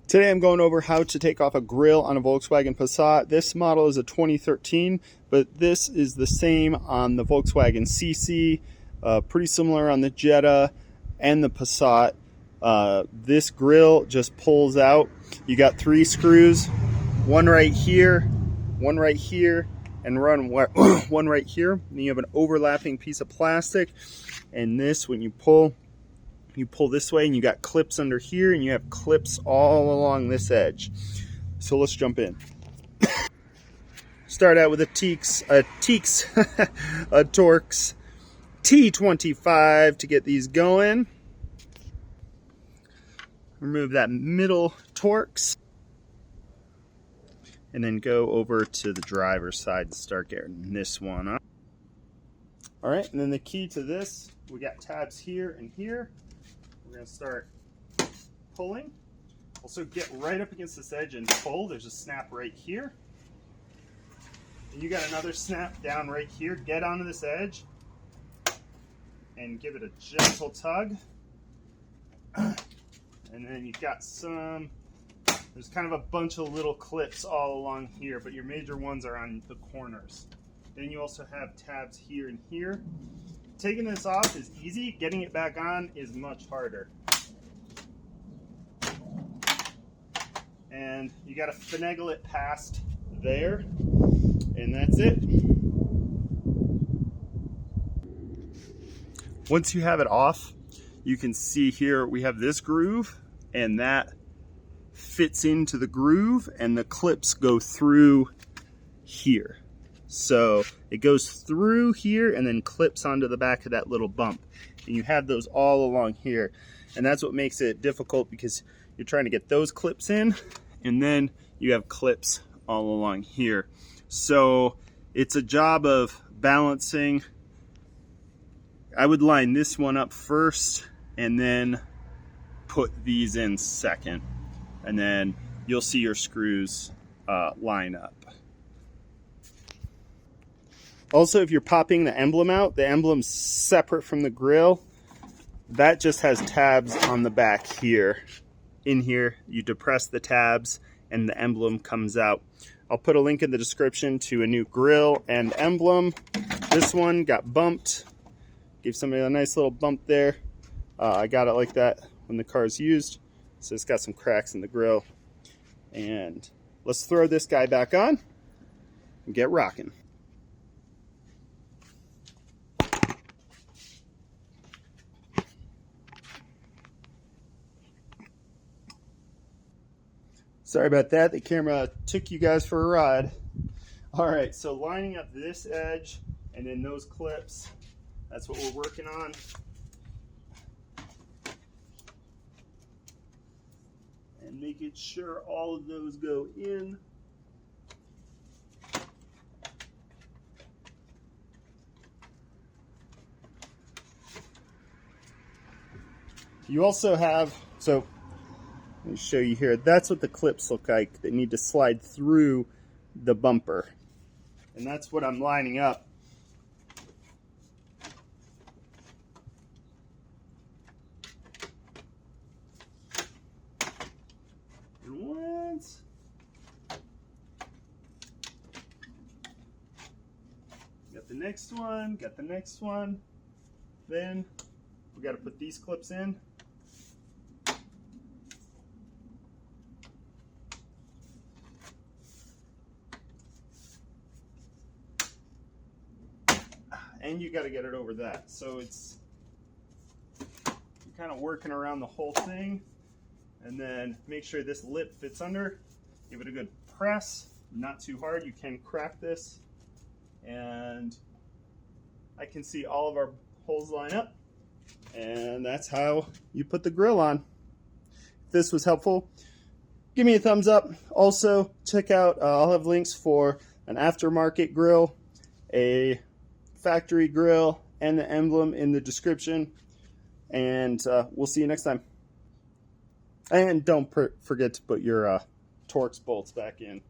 Today I'm going over how to take off a grill on a Volkswagen Passat. This model is a 2013, but this is the same on the Volkswagen CC, pretty similar on the Jetta and the Passat. This grill just pulls out. You got 3 screws, one right here, one right here, and one right here. And you have an overlapping piece of plastic, and this, when you pull this way, and you got clips under here, and you have clips all along this edge. So let's jump in. Start out with a Torx T25 to get these going. Remove that middle Torx, and then go over to the driver's side and start getting this one up. All right, and then the key to this, we got tabs here and here. We're going to start pulling. Also get right up against this edge and pull. There's a snap right here. And you got another snap down right here. Get onto this edge and give it a gentle tug. And then you've got there's kind of a bunch of little clips all along here, but your major ones are on the corners. Then you also have tabs here and here. Taking this off is easy. Getting it back on is much harder. And you got to finagle it past there, and that's it. Once you have it off, you can see here we have this groove, and that fits into the groove, and the clips go through here. So it goes through here and then clips onto the back of that little bump. And you have those all along here. And that's what makes it difficult, because you're trying to get those clips in, and then you have clips all along here. So it's a job of balancing. I would line this one up first and then put these in second. And then you'll see your screws line up. Also, if you're popping the emblem out, the emblem's separate from the grill. That just has tabs on the back here. In here, you depress the tabs and the emblem comes out. I'll put a link in the description to a new grill and emblem. This one got bumped. Gave somebody a nice little bump there. I got it like that when the car is used. So it's got some cracks in the grill. And let's throw this guy back on and get rocking. Sorry about that, the camera took you guys for a ride. All right, so lining up this edge and then those clips, that's what we're working on. And making sure all of those go in. You also have, so let me show you here. That's what the clips look like. They need to slide through the bumper. And that's what I'm lining up. And once. Got the next one, got the next one. Then we got to put these clips in. And you got to get it over that. So you're kind of working around the whole thing, and then make sure this lip fits under. Give it a good press, not too hard. You can crack this, and I can see all of our holes line up, and that's how you put the grill on. If this was helpful, give me a thumbs up. Also, check out, I'll have links for an aftermarket grill, a factory grill, and the emblem in the description. And we'll see you next time. And don't forget to put your Torx bolts back in.